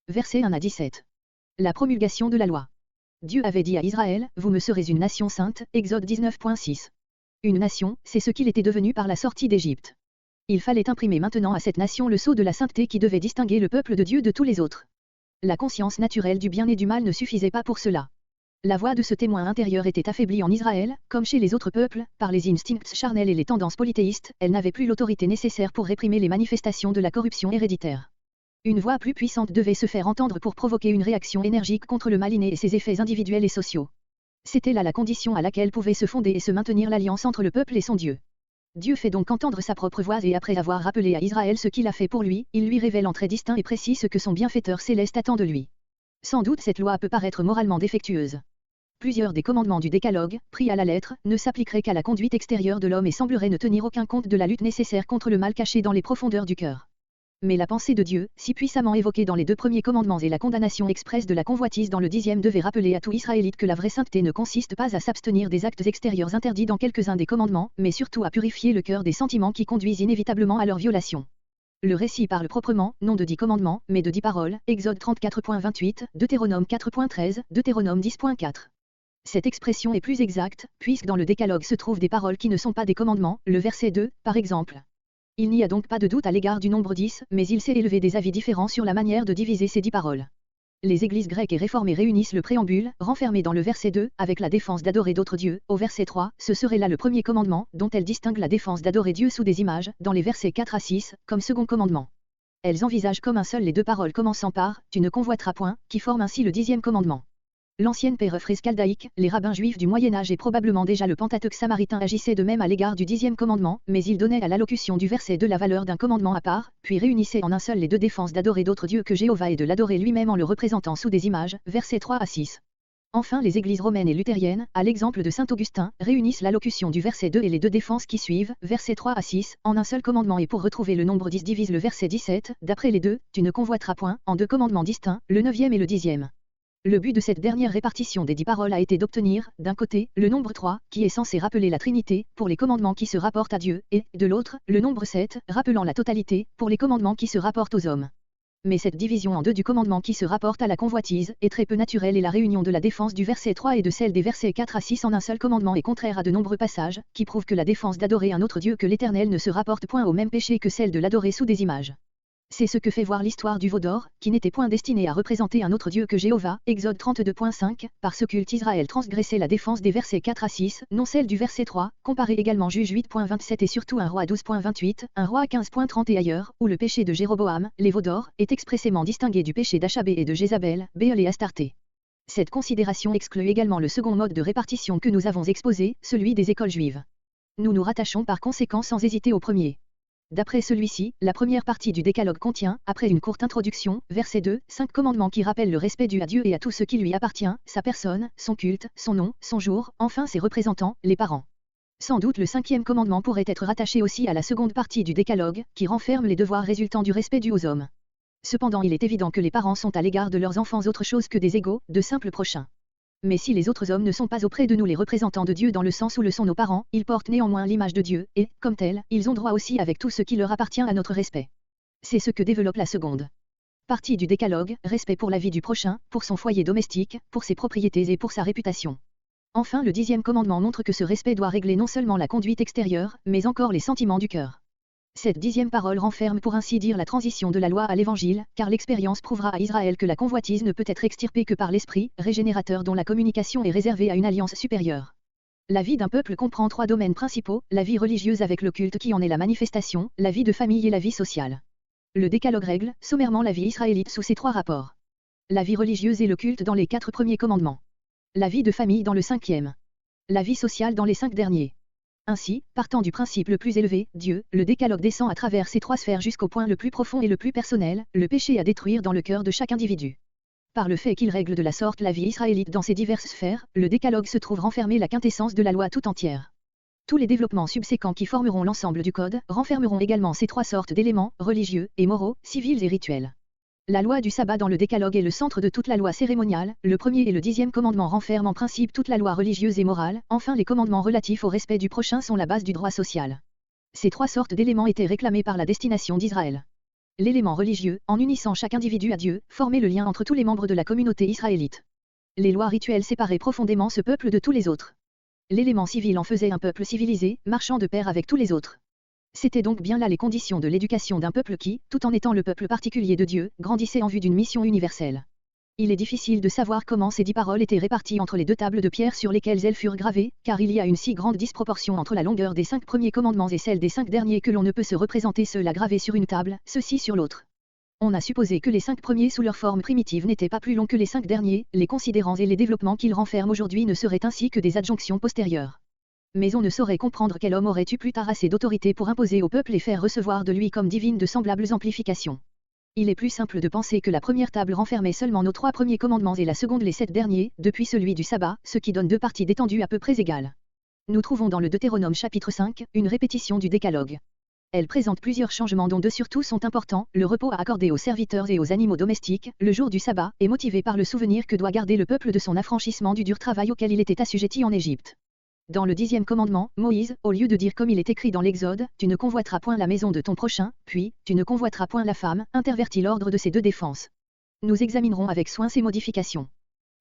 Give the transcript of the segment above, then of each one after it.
Versets 1 à 17. La promulgation de la loi. Dieu avait dit à Israël, vous me serez une nation sainte, Exode 19.6. Une nation, c'est ce qu'il était devenu par la sortie d'Égypte. Il fallait imprimer maintenant à cette nation le sceau de la sainteté qui devait distinguer le peuple de Dieu de tous les autres. La conscience naturelle du bien et du mal ne suffisait pas pour cela. La voix de ce témoin intérieur était affaiblie en Israël, comme chez les autres peuples, par les instincts charnels et les tendances polythéistes, elle n'avait plus l'autorité nécessaire pour réprimer les manifestations de la corruption héréditaire. Une voix plus puissante devait se faire entendre pour provoquer une réaction énergique contre le mal inné et ses effets individuels et sociaux. C'était là la condition à laquelle pouvait se fonder et se maintenir l'alliance entre le peuple et son Dieu. Dieu fait donc entendre sa propre voix et après avoir rappelé à Israël ce qu'il a fait pour lui, il lui révèle en traits distincts et précis ce que son bienfaiteur céleste attend de lui. Sans doute cette loi peut paraître moralement défectueuse. Plusieurs des commandements du décalogue, pris à la lettre, ne s'appliqueraient qu'à la conduite extérieure de l'homme et sembleraient ne tenir aucun compte de la lutte nécessaire contre le mal caché dans les profondeurs du cœur. Mais la pensée de Dieu, si puissamment évoquée dans les 2 premiers commandements et la condamnation expresse de la convoitise dans le 10e devait rappeler à tout Israélite que la vraie sainteté ne consiste pas à s'abstenir des actes extérieurs interdits dans quelques-uns des commandements, mais surtout à purifier le cœur des sentiments qui conduisent inévitablement à leur violation. Le récit parle proprement, non de 10 commandements, mais de 10 paroles, Exode 34.28, Deutéronome 4.13, Deutéronome 10.4. Cette expression est plus exacte, puisque dans le décalogue se trouvent des paroles qui ne sont pas des commandements, le verset 2, par exemple. Il n'y a donc pas de doute à l'égard du nombre 10, mais il s'est élevé des avis différents sur la manière de diviser ces 10 paroles. Les églises grecques et réformées réunissent le préambule, renfermé dans le verset 2, avec la défense d'adorer d'autres dieux, au verset 3, ce serait là le premier commandement, dont elles distinguent la défense d'adorer Dieu sous des images, dans les versets 4 à 6, comme second commandement. Elles envisagent comme un seul les 2 paroles commençant par « tu ne convoiteras point », qui forment ainsi le 10e commandement. L'ancienne paraphrase chaldéique, les rabbins juifs du Moyen-Âge et probablement déjà le Pentateuque samaritain agissaient de même à l'égard du 10e commandement, mais ils donnaient à l'allocution du verset 2 la valeur d'un commandement à part, puis réunissaient en un seul les 2 défenses d'adorer d'autres dieux que Jéhovah et de l'adorer lui-même en le représentant sous des images, versets 3 à 6. Enfin les églises romaines et luthériennes, à l'exemple de saint Augustin, réunissent l'allocution du verset 2 et les 2 défenses qui suivent, versets 3 à 6, en un seul commandement et pour retrouver le nombre 10 divise le verset 17, d'après les 2, tu ne convoiteras point, en 2 commandements distincts, le 9e et le 10e. Le but de cette dernière répartition des 10 paroles a été d'obtenir, d'un côté, le nombre 3, qui est censé rappeler la Trinité, pour les commandements qui se rapportent à Dieu, et, de l'autre, le nombre 7, rappelant la totalité, pour les commandements qui se rapportent aux hommes. Mais cette division en 2 du commandement qui se rapporte à la convoitise, est très peu naturelle et la réunion de la défense du verset 3 et de celle des versets 4 à 6 en un seul commandement est contraire à de nombreux passages, qui prouvent que la défense d'adorer un autre Dieu que l'Éternel ne se rapporte point au même péché que celle de l'adorer sous des images. C'est ce que fait voir l'histoire du veau d'or, qui n'était point destiné à représenter un autre Dieu que Jéhovah, Exode 32.5, par ce culte Israël transgressait la défense des versets 4 à 6, non celle du verset 3, comparez également Juge 8.27 et surtout 1 Roi 12.28, 1 Roi 15.30 et ailleurs, où le péché de Jéroboam, les veaux d'or, est expressément distingué du péché d'Achabé et de Jézabel, Béel et Astarté. Cette considération exclut également le second mode de répartition que nous avons exposé, celui des écoles juives. Nous nous rattachons par conséquent sans hésiter au premier. D'après celui-ci, la première partie du décalogue contient, après une courte introduction, verset 2, 5 commandements qui rappellent le respect dû à Dieu et à tout ce qui lui appartient, sa personne, son culte, son nom, son jour, enfin ses représentants, les parents. Sans doute le 5e commandement pourrait être rattaché aussi à la seconde partie du décalogue, qui renferme les devoirs résultant du respect dû aux hommes. Cependant il est évident que les parents sont à l'égard de leurs enfants autre chose que des égaux, de simples prochains. Mais si les autres hommes ne sont pas auprès de nous les représentants de Dieu dans le sens où le sont nos parents, ils portent néanmoins l'image de Dieu, et, comme tels, ils ont droit aussi avec tout ce qui leur appartient à notre respect. C'est ce que développe la seconde partie du décalogue, respect pour la vie du prochain, pour son foyer domestique, pour ses propriétés et pour sa réputation. Enfin le 10e commandement montre que ce respect doit régler non seulement la conduite extérieure, mais encore les sentiments du cœur. Cette 10e parole renferme pour ainsi dire la transition de la loi à l'évangile, car l'expérience prouvera à Israël que la convoitise ne peut être extirpée que par l'esprit, régénérateur dont la communication est réservée à une alliance supérieure. La vie d'un peuple comprend 3 domaines principaux, la vie religieuse avec le culte qui en est la manifestation, la vie de famille et la vie sociale. Le décalogue règle, sommairement la vie israélite sous ces 3 rapports. La vie religieuse et le culte dans les 4 premiers commandements. La vie de famille dans le 5e. La vie sociale dans les 5 derniers. Ainsi, partant du principe le plus élevé, Dieu, le décalogue descend à travers ces 3 sphères jusqu'au point le plus profond et le plus personnel, le péché à détruire dans le cœur de chaque individu. Par le fait qu'il règle de la sorte la vie israélite dans ces diverses sphères, le décalogue se trouve renfermer la quintessence de la loi tout entière. Tous les développements subséquents qui formeront l'ensemble du code, renfermeront également ces 3 sortes d'éléments, religieux, et moraux, civils et rituels. La loi du sabbat dans le décalogue est le centre de toute la loi cérémoniale, le premier et le 10e commandement renferment en principe toute la loi religieuse et morale, enfin les commandements relatifs au respect du prochain sont la base du droit social. Ces 3 sortes d'éléments étaient réclamés par la destination d'Israël. L'élément religieux, en unissant chaque individu à Dieu, formait le lien entre tous les membres de la communauté israélite. Les lois rituelles séparaient profondément ce peuple de tous les autres. L'élément civil en faisait un peuple civilisé, marchant de pair avec tous les autres. C'était donc bien là les conditions de l'éducation d'un peuple qui, tout en étant le peuple particulier de Dieu, grandissait en vue d'une mission universelle. Il est difficile de savoir comment ces 10 paroles étaient réparties entre les 2 tables de pierre sur lesquelles elles furent gravées, car il y a une si grande disproportion entre la longueur des 5 premiers commandements et celle des 5 derniers que l'on ne peut se représenter ceux-là gravés sur une table, ceux-ci sur l'autre. On a supposé que les 5 premiers sous leur forme primitive n'étaient pas plus longs que les 5 derniers, les considérants et les développements qu'ils renferment aujourd'hui ne seraient ainsi que des adjonctions postérieures. Mais on ne saurait comprendre quel homme aurait eu plus tard assez d'autorité pour imposer au peuple et faire recevoir de lui comme divine de semblables amplifications. Il est plus simple de penser que la première table renfermait seulement nos 3 premiers commandements et la seconde les 7 derniers, depuis celui du sabbat, ce qui donne 2 parties d'étendue à peu près égales. Nous trouvons dans le Deutéronome chapitre 5, une répétition du décalogue. Elle présente plusieurs changements dont 2 surtout sont importants, le repos à accorder aux serviteurs et aux animaux domestiques, le jour du sabbat, est motivé par le souvenir que doit garder le peuple de son affranchissement du dur travail auquel il était assujetti en Égypte. Dans le 10e commandement, Moïse, au lieu de dire comme il est écrit dans l'Exode, tu ne convoiteras point la maison de ton prochain, puis, tu ne convoiteras point la femme, intervertit l'ordre de ces 2 défenses. Nous examinerons avec soin ces modifications.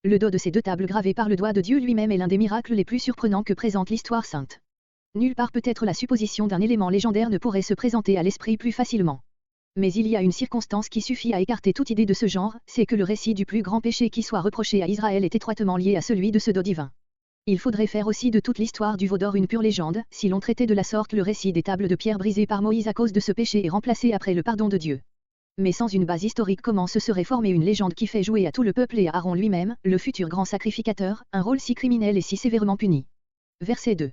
Le dos de ces 2 tables gravées par le doigt de Dieu lui-même est l'un des miracles les plus surprenants que présente l'histoire sainte. Nulle part peut-être la supposition d'un élément légendaire ne pourrait se présenter à l'esprit plus facilement. Mais il y a une circonstance qui suffit à écarter toute idée de ce genre, c'est que le récit du plus grand péché qui soit reproché à Israël est étroitement lié à celui de ce dos divin. Il faudrait faire aussi de toute l'histoire du veau d'or une pure légende, si l'on traitait de la sorte le récit des tables de pierre brisées par Moïse à cause de ce péché et remplacé après le pardon de Dieu. Mais sans une base historique, comment se serait formée une légende qui fait jouer à tout le peuple et à Aaron lui-même, le futur grand sacrificateur, un rôle si criminel et si sévèrement puni. Verset 2.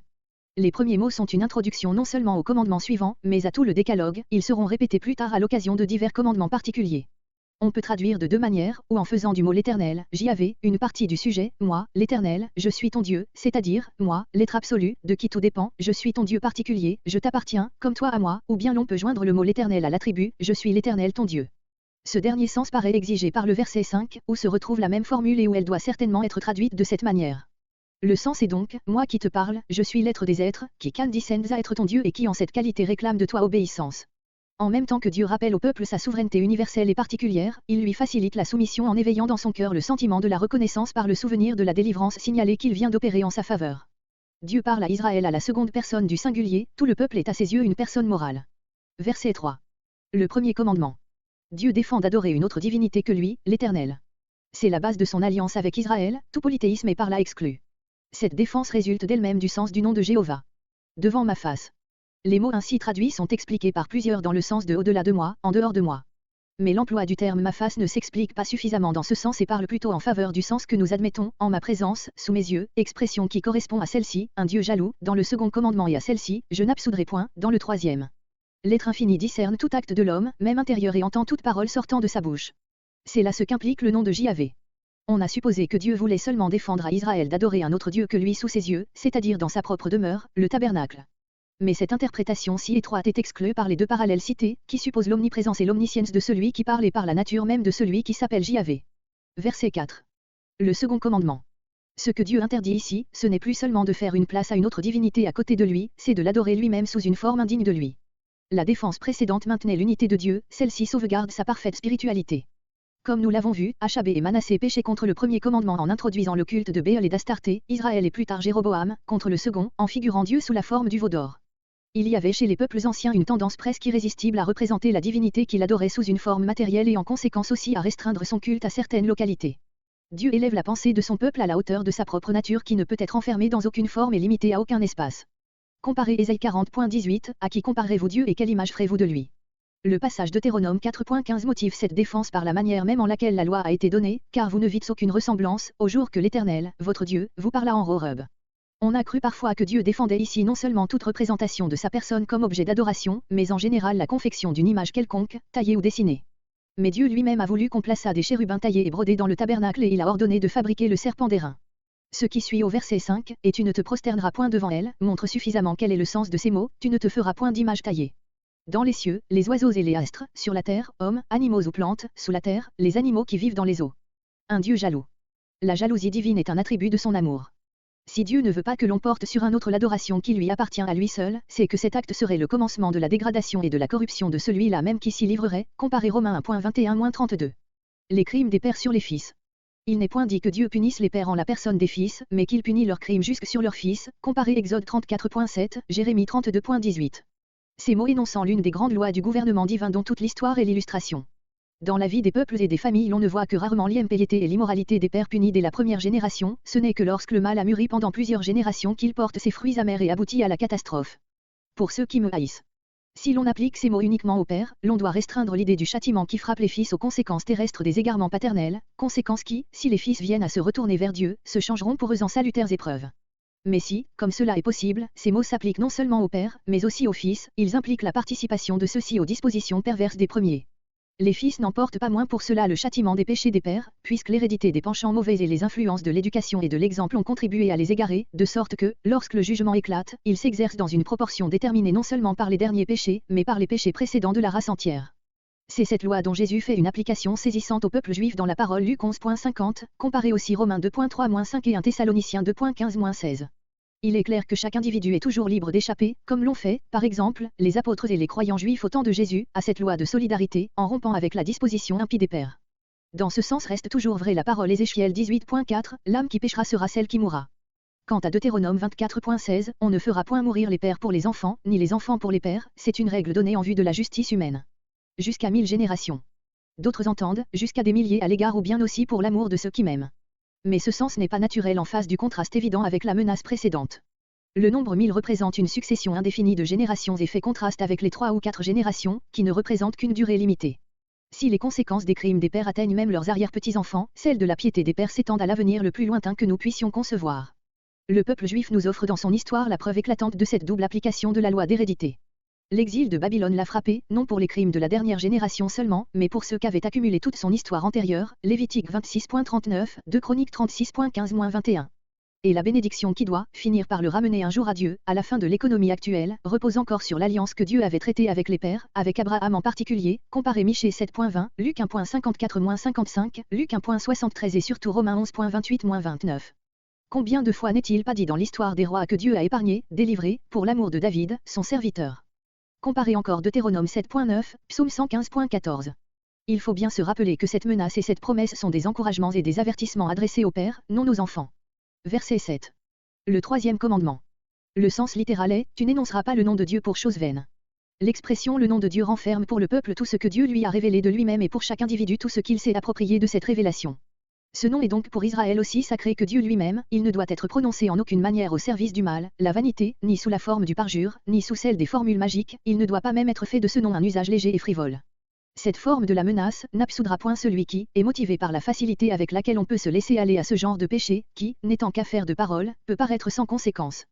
Les premiers mots sont une introduction non seulement au commandement suivant, mais à tout le décalogue, ils seront répétés plus tard à l'occasion de divers commandements particuliers. On peut traduire de 2 manières, ou en faisant du mot l'Éternel, JAV, une partie du sujet, moi, l'Éternel, je suis ton Dieu, c'est-à-dire, moi, l'être absolu, de qui tout dépend, je suis ton Dieu particulier, je t'appartiens, comme toi à moi, ou bien l'on peut joindre le mot l'Éternel à l'attribut, je suis l'Éternel ton Dieu. Ce dernier sens paraît exigé par le verset 5, où se retrouve la même formule et où elle doit certainement être traduite de cette manière. Le sens est donc, moi qui te parle, je suis l'être des êtres, qui condescends à être ton Dieu et qui en cette qualité réclame de toi obéissance. En même temps que Dieu rappelle au peuple sa souveraineté universelle et particulière, il lui facilite la soumission en éveillant dans son cœur le sentiment de la reconnaissance par le souvenir de la délivrance signalée qu'il vient d'opérer en sa faveur. Dieu parle à Israël à la seconde personne du singulier, tout le peuple est à ses yeux une personne morale. Verset 3. Le premier commandement. Dieu défend d'adorer une autre divinité que lui, l'Éternel. C'est la base de son alliance avec Israël, tout polythéisme est par là exclu. Cette défense résulte d'elle-même du sens du nom de Jéhovah. Devant ma face. Les mots ainsi traduits sont expliqués par plusieurs dans le sens de au-delà de moi, en dehors de moi. Mais l'emploi du terme ma face ne s'explique pas suffisamment dans ce sens et parle plutôt en faveur du sens que nous admettons, en ma présence, sous mes yeux, expression qui correspond à celle-ci, un Dieu jaloux, dans le second commandement et à celle-ci, je n'absoudrai point, dans le 3e. L'être infini discerne tout acte de l'homme, même intérieur et entend toute parole sortant de sa bouche. C'est là ce qu'implique le nom de JAV. On a supposé que Dieu voulait seulement défendre à Israël d'adorer un autre Dieu que lui sous ses yeux, c'est-à-dire dans sa propre demeure, le tabernacle. Mais cette interprétation si étroite est exclue par les 2 parallèles cités, qui supposent l'omniprésence et l'omniscience de celui qui parle et par la nature même de celui qui s'appelle JAV. Verset 4. Le second commandement. Ce que Dieu interdit ici, ce n'est plus seulement de faire une place à une autre divinité à côté de lui, c'est de l'adorer lui-même sous une forme indigne de lui. La défense précédente maintenait l'unité de Dieu, celle-ci sauvegarde sa parfaite spiritualité. Comme nous l'avons vu, Achabé et Manassé péchaient contre le premier commandement en introduisant le culte de Béel et d'Astarté, Israël et plus tard Jéroboam, contre le second, en figurant Dieu sous la forme du veau d'or. Il y avait chez les peuples anciens une tendance presque irrésistible à représenter la divinité qu'il adorait sous une forme matérielle et en conséquence aussi à restreindre son culte à certaines localités. Dieu élève la pensée de son peuple à la hauteur de sa propre nature qui ne peut être enfermée dans aucune forme et limitée à aucun espace. Comparez Ésaïe 40.18, à qui comparez-vous Dieu et quelle image ferez-vous de lui? Le passage Deutéronome 4.15 motive cette défense par la manière même en laquelle la loi a été donnée, car vous ne vîtes aucune ressemblance, au jour que l'Éternel, votre Dieu, vous parla en Horeb. On a cru parfois que Dieu défendait ici non seulement toute représentation de sa personne comme objet d'adoration, mais en général la confection d'une image quelconque, taillée ou dessinée. Mais Dieu lui-même a voulu qu'on plaçât des chérubins taillés et brodés dans le tabernacle et il a ordonné de fabriquer le serpent d'airain. Ce qui suit au verset 5, et tu ne te prosterneras point devant elle, montre suffisamment quel est le sens de ces mots, tu ne te feras point d'image taillée. Dans les cieux, les oiseaux et les astres, sur la terre, hommes, animaux ou plantes, sous la terre, les animaux qui vivent dans les eaux. Un Dieu jaloux. La jalousie divine est un attribut de son amour. Si Dieu ne veut pas que l'on porte sur un autre l'adoration qui lui appartient à lui seul, c'est que cet acte serait le commencement de la dégradation et de la corruption de celui-là même qui s'y livrerait, comparé Romains 1.21-32. Les crimes des pères sur les fils. Il n'est point dit que Dieu punisse les pères en la personne des fils, mais qu'il punit leurs crimes jusque sur leurs fils, comparé Exode 34.7, Jérémie 32.18. Ces mots énonçant l'une des grandes lois du gouvernement divin dont toute l'histoire est l'illustration. Dans la vie des peuples et des familles, l'on ne voit que rarement l'impiété et l'immoralité des pères punis dès la première génération, ce n'est que lorsque le mal a mûri pendant plusieurs générations qu'il porte ses fruits amers et aboutit à la catastrophe. Pour ceux qui me haïssent. Si l'on applique ces mots uniquement aux pères, l'on doit restreindre l'idée du châtiment qui frappe les fils aux conséquences terrestres des égarements paternels, conséquences qui, si les fils viennent à se retourner vers Dieu, se changeront pour eux en salutaires épreuves. Mais si, comme cela est possible, ces mots s'appliquent non seulement aux pères, mais aussi aux fils, ils impliquent la participation de ceux-ci aux dispositions perverses des premiers. Les fils n'emportent pas moins pour cela le châtiment des péchés des pères, puisque l'hérédité des penchants mauvais et les influences de l'éducation et de l'exemple ont contribué à les égarer, de sorte que, lorsque le jugement éclate, il s'exerce dans une proportion déterminée non seulement par les derniers péchés, mais par les péchés précédents de la race entière. C'est cette loi dont Jésus fait une application saisissante au peuple juif dans la parole Luc 11.50, comparé aussi Romains 2.3-5 et 1 Thessaloniciens 2.15-16. Il est clair que chaque individu est toujours libre d'échapper, comme l'ont fait, par exemple, les apôtres et les croyants juifs au temps de Jésus, à cette loi de solidarité, en rompant avec la disposition impie des pères. Dans ce sens reste toujours vraie la parole Ézéchiel 18.4, l'âme qui péchera sera celle qui mourra. Quant à Deutéronome 24.16, on ne fera point mourir les pères pour les enfants, ni les enfants pour les pères, c'est une règle donnée en vue de la justice humaine. Jusqu'à 1000 générations. D'autres entendent, jusqu'à des milliers à l'égard ou bien aussi pour l'amour de ceux qui m'aiment. Mais ce sens n'est pas naturel en face du contraste évident avec la menace précédente. Le nombre 1000 représente une succession indéfinie de générations et fait contraste avec les 3 ou 4 générations, qui ne représentent qu'une durée limitée. Si les conséquences des crimes des pères atteignent même leurs arrière-petits-enfants, celles de la piété des pères s'étendent à l'avenir le plus lointain que nous puissions concevoir. Le peuple juif nous offre dans son histoire la preuve éclatante de cette double application de la loi d'hérédité. L'exil de Babylone l'a frappé, non pour les crimes de la dernière génération seulement, mais pour ceux qu'avait accumulé toute son histoire antérieure, Lévitique 26.39, 2 Chroniques 36.15-21. Et la bénédiction qui doit finir par le ramener un jour à Dieu, à la fin de l'économie actuelle, repose encore sur l'alliance que Dieu avait traitée avec les pères, avec Abraham en particulier, comparé Michée 7.20, Luc 1.54-55, Luc 1.73 et surtout Romains 11.28-29. Combien de fois n'est-il pas dit dans l'histoire des rois que Dieu a épargné, délivré, pour l'amour de David, son serviteur. Comparez encore Deutéronome 7.9, Psaume 115.14. Il faut bien se rappeler que cette menace et cette promesse sont des encouragements et des avertissements adressés aux pères, non aux enfants. Verset 7. Le troisième commandement. Le sens littéral est « Tu n'énonceras pas le nom de Dieu pour chose vaine ». L'expression « le nom de Dieu » renferme pour le peuple tout ce que Dieu lui a révélé de lui-même et pour chaque individu tout ce qu'il s'est approprié de cette révélation. Ce nom est donc pour Israël aussi sacré que Dieu lui-même, il ne doit être prononcé en aucune manière au service du mal, la vanité, ni sous la forme du parjure, ni sous celle des formules magiques, il ne doit pas même être fait de ce nom un usage léger et frivole. Cette forme de la menace n'absoudra point celui qui est motivé par la facilité avec laquelle on peut se laisser aller à ce genre de péché, qui, n'étant qu'affaire de parole, peut paraître sans conséquence.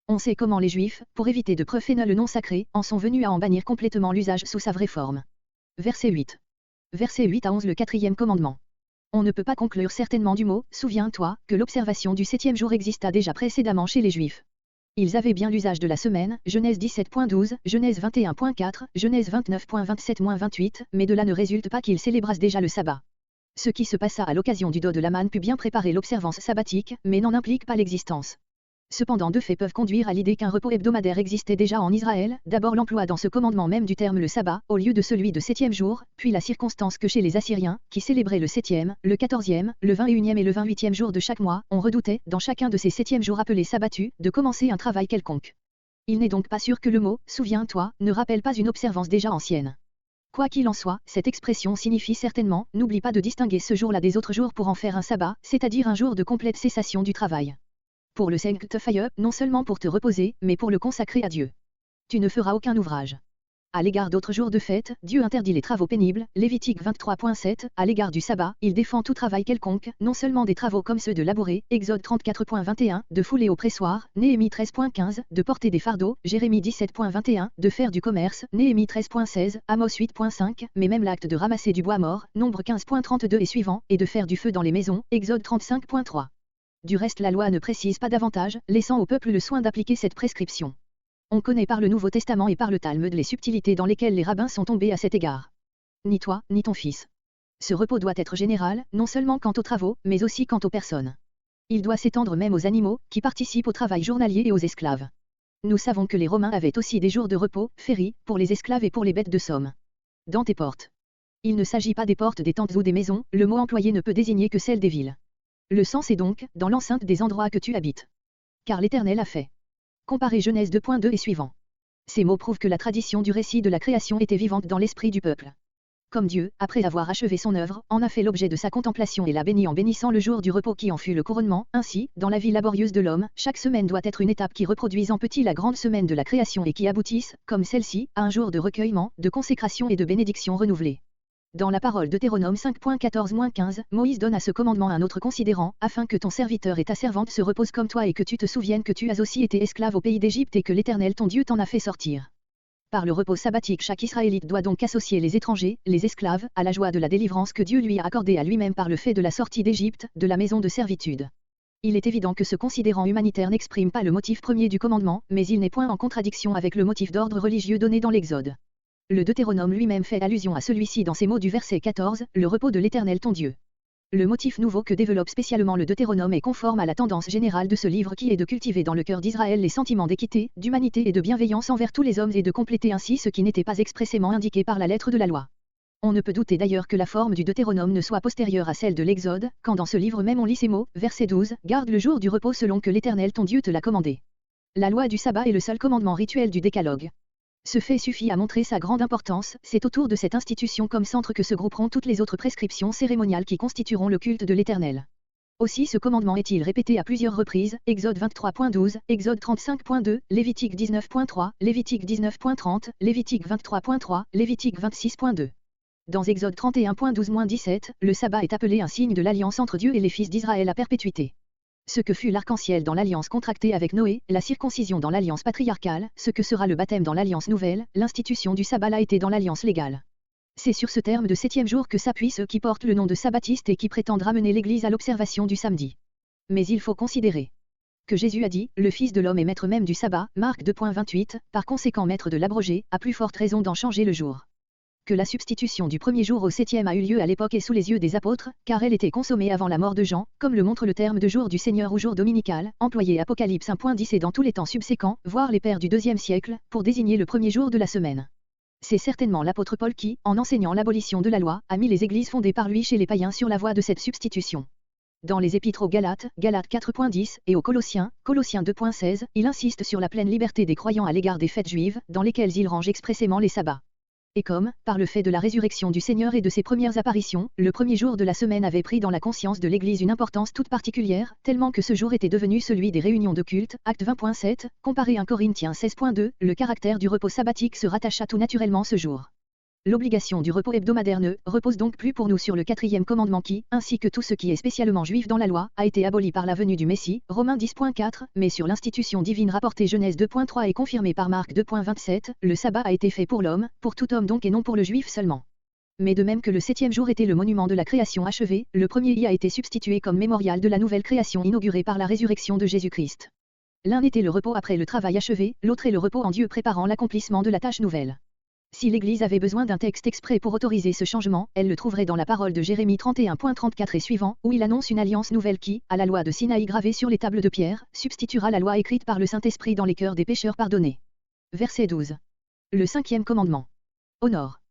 On sait comment les Juifs, pour éviter de profaner le nom sacré, en sont venus à en bannir complètement l'usage sous sa vraie forme. Verset 8. Verset 8 à 11 le quatrième commandement. On ne peut pas conclure certainement du mot « Souviens-toi » que l'observation du 7e jour exista déjà précédemment chez les Juifs. Ils avaient bien l'usage de la semaine, Genèse 17.12, Genèse 21.4, Genèse 29.27-28, mais de là ne résulte pas qu'ils célébrassent déjà le sabbat. Ce qui se passa à l'occasion du dos de la manne put bien préparer l'observance sabbatique, mais n'en implique pas l'existence. Cependant deux faits peuvent conduire à l'idée qu'un repos hebdomadaire existait déjà en Israël, d'abord l'emploi dans ce commandement même du terme le sabbat, au lieu de celui de 7e jour, puis la circonstance que chez les Assyriens, qui célébraient le 7e, le 14e, le 21e et le 28e jour de chaque mois, on redoutait, dans chacun de ces 7e jours appelés sabbatus, de commencer un travail quelconque. Il n'est donc pas sûr que le mot « souviens-toi » ne rappelle pas une observance déjà ancienne. Quoi qu'il en soit, cette expression signifie certainement « n'oublie pas de distinguer ce jour-là des autres jours pour en faire un sabbat, c'est-à-dire un jour de complète cessation du travail. » Pour le sanctifier, non seulement pour te reposer, mais pour le consacrer à Dieu. Tu ne feras aucun ouvrage. À l'égard d'autres jours de fête, Dieu interdit les travaux pénibles, Lévitique 23.7, à l'égard du sabbat, il défend tout travail quelconque, non seulement des travaux comme ceux de labourer, Exode 34.21, de fouler au pressoir, Néhémie 13.15, de porter des fardeaux, Jérémie 17.21, de faire du commerce, Néhémie 13.16, Amos 8.5, mais même l'acte de ramasser du bois mort, Nombre 15.32 et suivant, et de faire du feu dans les maisons, Exode 35.3. Du reste la loi ne précise pas davantage, laissant au peuple le soin d'appliquer cette prescription. On connaît par le Nouveau Testament et par le Talmud les subtilités dans lesquelles les rabbins sont tombés à cet égard. Ni toi, ni ton fils. Ce repos doit être général, non seulement quant aux travaux, mais aussi quant aux personnes. Il doit s'étendre même aux animaux, qui participent au travail journalier et aux esclaves. Nous savons que les Romains avaient aussi des jours de repos, féries, pour les esclaves et pour les bêtes de somme. Dans tes portes. Il ne s'agit pas des portes des tentes ou des maisons, le mot employé ne peut désigner que celles des villes. Le sens est donc, dans l'enceinte des endroits que tu habites. Car l'Éternel a fait. Comparez Genèse 2.2 et suivant. Ces mots prouvent que la tradition du récit de la création était vivante dans l'esprit du peuple. Comme Dieu, après avoir achevé son œuvre, en a fait l'objet de sa contemplation et l'a béni en bénissant le jour du repos qui en fut le couronnement, ainsi, dans la vie laborieuse de l'homme, chaque semaine doit être une étape qui reproduise en petit la grande semaine de la création et qui aboutisse, comme celle-ci, à un jour de recueillement, de consécration et de bénédiction renouvelée. Dans la parole Deutéronome 5.14-15, Moïse donne à ce commandement un autre considérant, afin que ton serviteur et ta servante se reposent comme toi et que tu te souviennes que tu as aussi été esclave au pays d'Égypte et que l'Éternel ton Dieu t'en a fait sortir. Par le repos sabbatique, chaque Israélite doit donc associer les étrangers, les esclaves, à la joie de la délivrance que Dieu lui a accordée à lui-même par le fait de la sortie d'Égypte, de la maison de servitude. Il est évident que ce considérant humanitaire n'exprime pas le motif premier du commandement, mais il n'est point en contradiction avec le motif d'ordre religieux donné dans l'Exode. Le Deutéronome lui-même fait allusion à celui-ci dans ces mots du verset 14, le repos de l'Éternel ton Dieu. Le motif nouveau que développe spécialement le Deutéronome est conforme à la tendance générale de ce livre qui est de cultiver dans le cœur d'Israël les sentiments d'équité, d'humanité et de bienveillance envers tous les hommes et de compléter ainsi ce qui n'était pas expressément indiqué par la lettre de la loi. On ne peut douter d'ailleurs que la forme du Deutéronome ne soit postérieure à celle de l'Exode, quand dans ce livre même on lit ces mots, verset 12, garde le jour du repos selon que l'Éternel ton Dieu te l'a commandé. La loi du sabbat est le seul commandement rituel du décalogue. Ce fait suffit à montrer sa grande importance, c'est autour de cette institution comme centre que se grouperont toutes les autres prescriptions cérémoniales qui constitueront le culte de l'Éternel. Aussi ce commandement est-il répété à plusieurs reprises, Exode 23.12, Exode 35.2, Lévitique 19.3, Lévitique 19.30, Lévitique 23.3, Lévitique 26.2. Dans Exode 31.12-17, le sabbat est appelé un signe de l'alliance entre Dieu et les fils d'Israël à perpétuité. Ce que fut l'arc-en-ciel dans l'alliance contractée avec Noé, la circoncision dans l'alliance patriarcale, ce que sera le baptême dans l'alliance nouvelle, l'institution du sabbat l'a été dans l'alliance légale. C'est sur ce terme de 7e jour que s'appuient ceux qui portent le nom de sabbatistes et qui prétendent ramener l'Église à l'observation du samedi. Mais il faut considérer que Jésus a dit, le Fils de l'homme est maître même du sabbat, Marc 2.28, par conséquent maître de l'abroger, à plus forte raison d'en changer le jour. Que la substitution du premier jour au 7e a eu lieu à l'époque et sous les yeux des apôtres, car elle était consommée avant la mort de Jean, comme le montre le terme de jour du Seigneur ou jour dominical, employé Apocalypse 1.10 et dans tous les temps subséquents, voire les pères du 2e siècle, pour désigner le premier jour de la semaine. C'est certainement l'apôtre Paul qui, en enseignant l'abolition de la loi, a mis les églises fondées par lui chez les païens sur la voie de cette substitution. Dans les épîtres aux Galates, Galates 4.10, et aux Colossiens, Colossiens 2.16, il insiste sur la pleine liberté des croyants à l'égard des fêtes juives, dans lesquelles il range expressément les sabbats. Et comme, par le fait de la résurrection du Seigneur et de ses premières apparitions, le premier jour de la semaine avait pris dans la conscience de l'Église une importance toute particulière, tellement que ce jour était devenu celui des réunions de culte, acte 20.7, comparé 1 Corinthiens 16.2, le caractère du repos sabbatique se rattacha tout naturellement ce jour. L'obligation du repos hebdomadaire ne repose donc plus pour nous sur le 4e commandement qui, ainsi que tout ce qui est spécialement juif dans la loi, a été aboli par la venue du Messie, Romains 10.4, mais sur l'institution divine rapportée Genèse 2.3 et confirmée par Marc 2.27, le sabbat a été fait pour l'homme, pour tout homme donc et non pour le juif seulement. Mais de même que le 7e jour était le monument de la création achevée, le premier y a été substitué comme mémorial de la nouvelle création inaugurée par la résurrection de Jésus-Christ. L'un était le repos après le travail achevé, l'autre est le repos en Dieu préparant l'accomplissement de la tâche nouvelle. Si l'Église avait besoin d'un texte exprès pour autoriser ce changement, elle le trouverait dans la parole de Jérémie 31.34 et suivant, où il annonce une alliance nouvelle qui, à la loi de Sinaï gravée sur les tables de pierre, substituera la loi écrite par le Saint-Esprit dans les cœurs des pécheurs pardonnés. Verset 12. Le 5e commandement. Honore.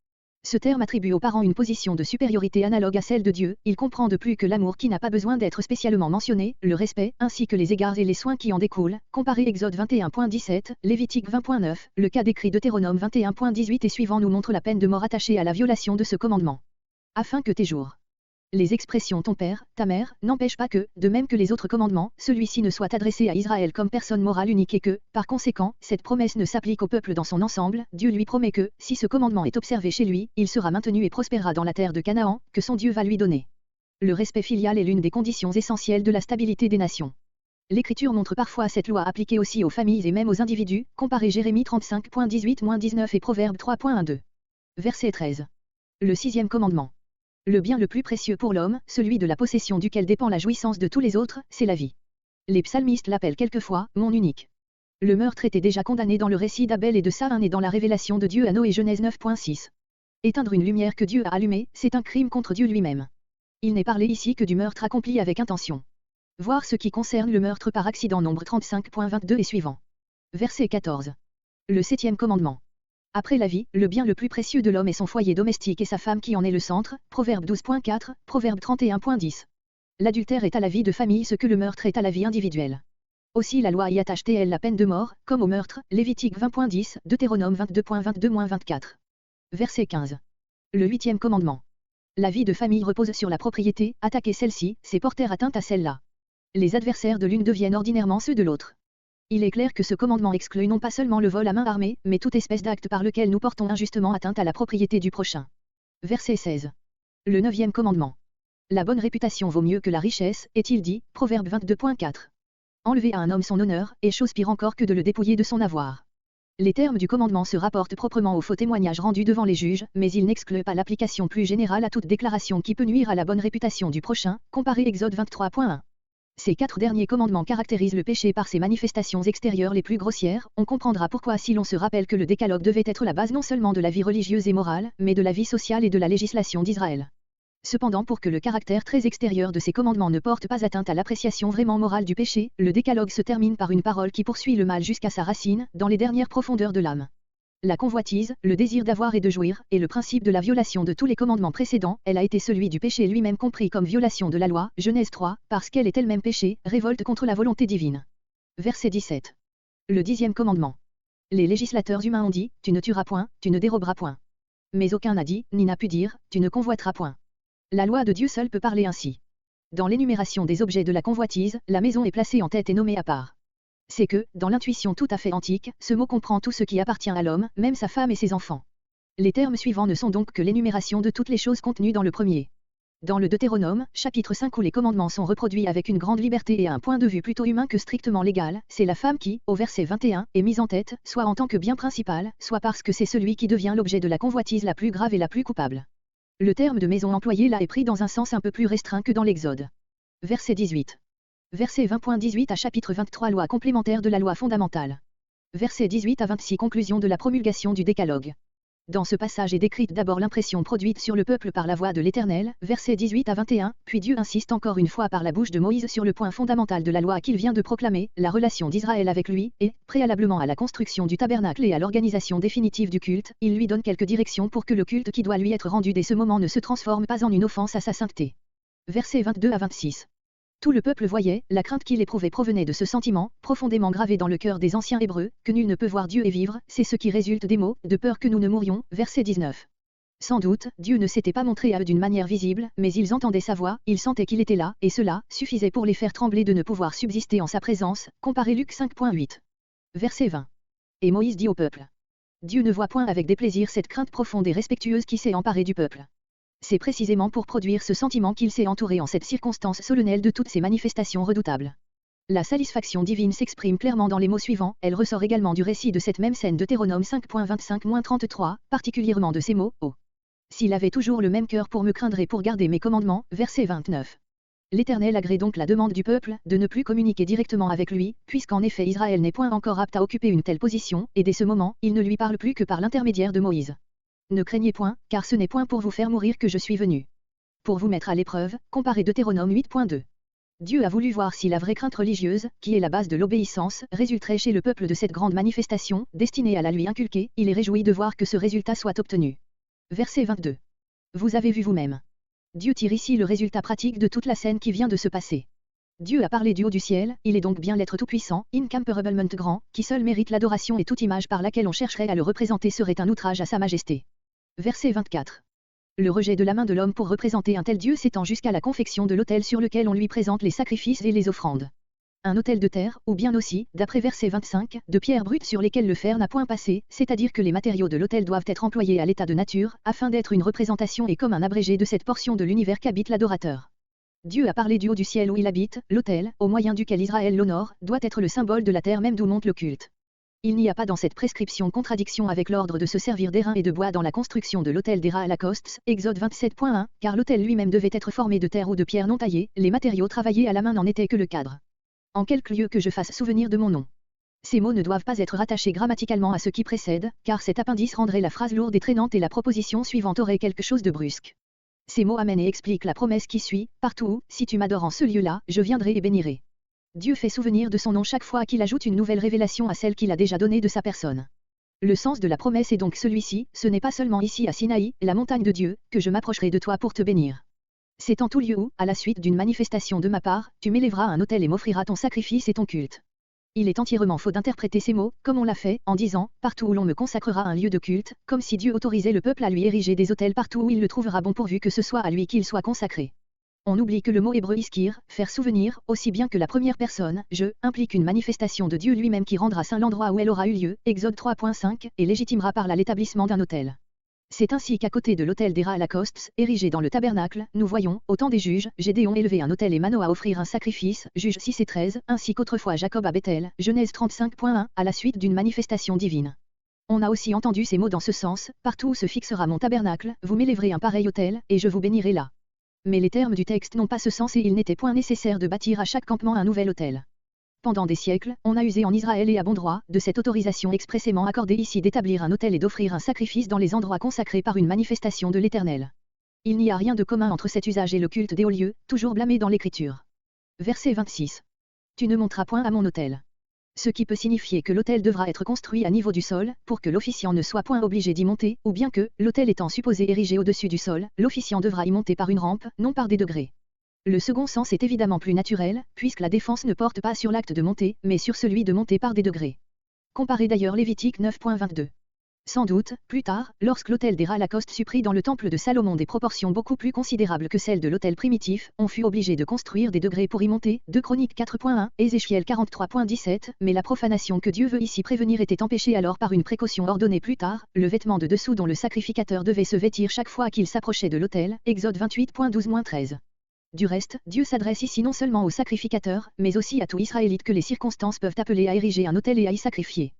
Ce terme attribue aux parents une position de supériorité analogue à celle de Dieu, il comprend de plus que l'amour qui n'a pas besoin d'être spécialement mentionné, le respect, ainsi que les égards et les soins qui en découlent, comparé Exode 21.17, Lévitique 20.9, le cas décrit Deutéronome 21.18 et suivant nous montre la peine de mort attachée à la violation de ce commandement. Afin que tes jours. Les expressions ton père, ta mère, n'empêchent pas que, de même que les autres commandements, celui-ci ne soit adressé à Israël comme personne morale unique et que, par conséquent, cette promesse ne s'applique au peuple dans son ensemble, Dieu lui promet que, si ce commandement est observé chez lui, il sera maintenu et prospérera dans la terre de Canaan, que son Dieu va lui donner. Le respect filial est l'une des conditions essentielles de la stabilité des nations. L'Écriture montre parfois cette loi appliquée aussi aux familles et même aux individus, comparez Jérémie 35.18-19 et Proverbe 3.12. Verset 13. Le 6e commandement. Le bien le plus précieux pour l'homme, celui de la possession duquel dépend la jouissance de tous les autres, c'est la vie. Les psalmistes l'appellent quelquefois « mon unique ». Le meurtre était déjà condamné dans le récit d'Abel et de Caïn et dans la révélation de Dieu à Noé Genèse 9.6. Éteindre une lumière que Dieu a allumée, c'est un crime contre Dieu lui-même. Il n'est parlé ici que du meurtre accompli avec intention. Voir ce qui concerne le meurtre par accident nombre 35.22 et suivant. Verset 14. Le 7e commandement. Après la vie, le bien le plus précieux de l'homme est son foyer domestique et sa femme qui en est le centre, Proverbe 12.4, Proverbe 31.10. L'adultère est à la vie de famille ce que le meurtre est à la vie individuelle. Aussi la loi y attache-t-elle la peine de mort, comme au meurtre, Lévitique 20.10, Deutéronome 22.22-24. Verset 15. Le 8e commandement. La vie de famille repose sur la propriété, attaquer celle-ci, c'est porter atteinte à celle-là. Les adversaires de l'une deviennent ordinairement ceux de l'autre. Il est clair que ce commandement exclut non pas seulement le vol à main armée, mais toute espèce d'acte par lequel nous portons injustement atteinte à la propriété du prochain. Verset 16. Le 9e commandement. La bonne réputation vaut mieux que la richesse, est-il dit, Proverbe 22.4. Enlever à un homme son honneur, est chose pire encore que de le dépouiller de son avoir. Les termes du commandement se rapportent proprement aux faux témoignages rendus devant les juges, mais ils n'excluent pas l'application plus générale à toute déclaration qui peut nuire à la bonne réputation du prochain, comparez Exode 23.1. Ces 4 derniers commandements caractérisent le péché par ses manifestations extérieures les plus grossières. On comprendra pourquoi si l'on se rappelle que le décalogue devait être la base non seulement de la vie religieuse et morale, mais de la vie sociale et de la législation d'Israël. Cependant, pour que le caractère très extérieur de ces commandements ne porte pas atteinte à l'appréciation vraiment morale du péché, le décalogue se termine par une parole qui poursuit le mal jusqu'à sa racine, dans les dernières profondeurs de l'âme. La convoitise, le désir d'avoir et de jouir, est le principe de la violation de tous les commandements précédents, elle a été celui du péché lui-même compris comme violation de la loi, Genèse 3, parce qu'elle est elle-même péché, révolte contre la volonté divine. Verset 17. Le 10e commandement. Les législateurs humains ont dit, tu ne tueras point, tu ne déroberas point. Mais aucun n'a dit, ni n'a pu dire, tu ne convoiteras point. La loi de Dieu seule peut parler ainsi. Dans l'énumération des objets de la convoitise, la maison est placée en tête et nommée à part. C'est que, dans l'intuition tout à fait antique, ce mot comprend tout ce qui appartient à l'homme, même sa femme et ses enfants. Les termes suivants ne sont donc que l'énumération de toutes les choses contenues dans le premier. Dans le Deutéronome, chapitre 5 où les commandements sont reproduits avec une grande liberté et à un point de vue plutôt humain que strictement légal, c'est la femme qui, au verset 21, est mise en tête, soit en tant que bien principal, soit parce que c'est celui qui devient l'objet de la convoitise la plus grave et la plus coupable. Le terme de maison employé là est pris dans un sens un peu plus restreint que dans l'Exode. Verset 18. Verset 20.18 à chapitre 23 loi complémentaire de la loi fondamentale. Verset 18 à 26 conclusion de la promulgation du décalogue. Dans ce passage est décrite d'abord l'impression produite sur le peuple par la voix de l'Éternel, versets 18 à 21, puis Dieu insiste encore une fois par la bouche de Moïse sur le point fondamental de la loi qu'il vient de proclamer, la relation d'Israël avec lui, et, préalablement à la construction du tabernacle et à l'organisation définitive du culte, il lui donne quelques directions pour que le culte qui doit lui être rendu dès ce moment ne se transforme pas en une offense à sa sainteté. Versets 22 à 26. Tout le peuple voyait, la crainte qu'il éprouvait provenait de ce sentiment, profondément gravé dans le cœur des anciens Hébreux, que nul ne peut voir Dieu et vivre, c'est ce qui résulte des mots, de peur que nous ne mourions, verset 19. Sans doute, Dieu ne s'était pas montré à eux d'une manière visible, mais ils entendaient sa voix, ils sentaient qu'il était là, et cela suffisait pour les faire trembler de ne pouvoir subsister en sa présence, comparez Luc 5.8. Verset 20. Et Moïse dit au peuple. Dieu ne voit point avec déplaisir cette crainte profonde et respectueuse qui s'est emparée du peuple. C'est précisément pour produire ce sentiment qu'il s'est entouré en cette circonstance solennelle de toutes ces manifestations redoutables. La satisfaction divine s'exprime clairement dans les mots suivants, elle ressort également du récit de cette même scène de Deutéronome 5.25-33, particulièrement de ces mots, « Oh ! S'il avait toujours le même cœur pour me craindre et pour garder mes commandements » verset 29. L'Éternel agrée donc la demande du peuple, de ne plus communiquer directement avec lui, puisqu'en effet Israël n'est point encore apte à occuper une telle position, et dès ce moment, il ne lui parle plus que par l'intermédiaire de Moïse. Ne craignez point, car ce n'est point pour vous faire mourir que je suis venu. Pour vous mettre à l'épreuve, comparez Deutéronome 8.2. Dieu a voulu voir si la vraie crainte religieuse, qui est la base de l'obéissance, résulterait chez le peuple de cette grande manifestation, destinée à la lui inculquer, il est réjoui de voir que ce résultat soit obtenu. Verset 22. Vous avez vu vous-même. Dieu tire ici le résultat pratique de toute la scène qui vient de se passer. Dieu a parlé du haut du ciel, il est donc bien l'être tout-puissant, incomparablement grand, qui seul mérite l'adoration et toute image par laquelle on chercherait à le représenter serait un outrage à sa majesté. Verset 24. Le rejet de la main de l'homme pour représenter un tel Dieu s'étend jusqu'à la confection de l'autel sur lequel on lui présente les sacrifices et les offrandes. Un autel de terre, ou bien aussi, d'après verset 25, de pierres brutes sur lesquelles le fer n'a point passé, c'est-à-dire que les matériaux de l'autel doivent être employés à l'état de nature, afin d'être une représentation et comme un abrégé de cette portion de l'univers qu'habite l'adorateur. Dieu a parlé du haut du ciel où il habite, l'autel, au moyen duquel Israël l'honore, doit être le symbole de la terre même d'où monte le culte. Il n'y a pas dans cette prescription contradiction avec l'ordre de se servir d'airain et de bois dans la construction de l'autel d'Héra à la Coste, Exode 27.1, car l'autel lui-même devait être formé de terre ou de pierre non taillée, les matériaux travaillés à la main n'en étaient que le cadre. En quelque lieu que je fasse souvenir de mon nom. Ces mots ne doivent pas être rattachés grammaticalement à ce qui précède, car cet appendice rendrait la phrase lourde et traînante et la proposition suivante aurait quelque chose de brusque. Ces mots amènent et expliquent la promesse qui suit, partout où, si tu m'adores en ce lieu-là, je viendrai et bénirai. Dieu fait souvenir de son nom chaque fois qu'il ajoute une nouvelle révélation à celle qu'il a déjà donnée de sa personne. Le sens de la promesse est donc celui-ci, ce n'est pas seulement ici à Sinaï, la montagne de Dieu, que je m'approcherai de toi pour te bénir. C'est en tout lieu où, à la suite d'une manifestation de ma part, tu m'élèveras à un autel et m'offriras ton sacrifice et ton culte. Il est entièrement faux d'interpréter ces mots, comme on l'a fait, en disant, partout où l'on me consacrera un lieu de culte, comme si Dieu autorisait le peuple à lui ériger des autels partout où il le trouvera bon pourvu que ce soit à lui qu'il soit consacré. On oublie que le mot hébreu iskir, faire souvenir, aussi bien que la première personne, je, implique une manifestation de Dieu lui-même qui rendra saint l'endroit où elle aura eu lieu, Exode 3.5, et légitimera par là l'établissement d'un autel. C'est ainsi qu'à côté de l'autel d'Héra à la Costes, érigé dans le tabernacle, nous voyons, au temps des juges, Gédéon élever un autel et Manoah offrir un sacrifice, Juges 6 et 13, ainsi qu'autrefois Jacob à Bethel, Genèse 35.1, à la suite d'une manifestation divine. On a aussi entendu ces mots dans ce sens, partout où se fixera mon tabernacle, vous m'élèverez un pareil autel, et je vous bénirai là. Mais les termes du texte n'ont pas ce sens et il n'était point nécessaire de bâtir à chaque campement un nouvel autel. Pendant des siècles, on a usé en Israël et à bon droit, de cette autorisation expressément accordée ici d'établir un autel et d'offrir un sacrifice dans les endroits consacrés par une manifestation de l'Éternel. Il n'y a rien de commun entre cet usage et le culte des hauts lieux, toujours blâmé dans l'Écriture. Verset 26. Tu ne monteras point à mon autel. Ce qui peut signifier que l'autel devra être construit à niveau du sol, pour que l'officiant ne soit point obligé d'y monter, ou bien que, l'autel étant supposé érigé au-dessus du sol, l'officiant devra y monter par une rampe, non par des degrés. Le second sens est évidemment plus naturel, puisque la défense ne porte pas sur l'acte de monter, mais sur celui de monter par des degrés. Comparez d'ailleurs Lévitique 9.22. Sans doute, plus tard, lorsque l'autel d'Héra Lacoste fut pris dans le temple de Salomon des proportions beaucoup plus considérables que celles de l'autel primitif, on fut obligé de construire des degrés pour y monter, 2 Chroniques 4.1, Ézéchiel 43.17, mais la profanation que Dieu veut ici prévenir était empêchée alors par une précaution ordonnée plus tard, le vêtement de dessous dont le sacrificateur devait se vêtir chaque fois qu'il s'approchait de l'autel, Exode 28.12-13. Du reste, Dieu s'adresse ici non seulement aux sacrificateurs, mais aussi à tout Israélite que les circonstances peuvent appeler à ériger un autel et à y sacrifier.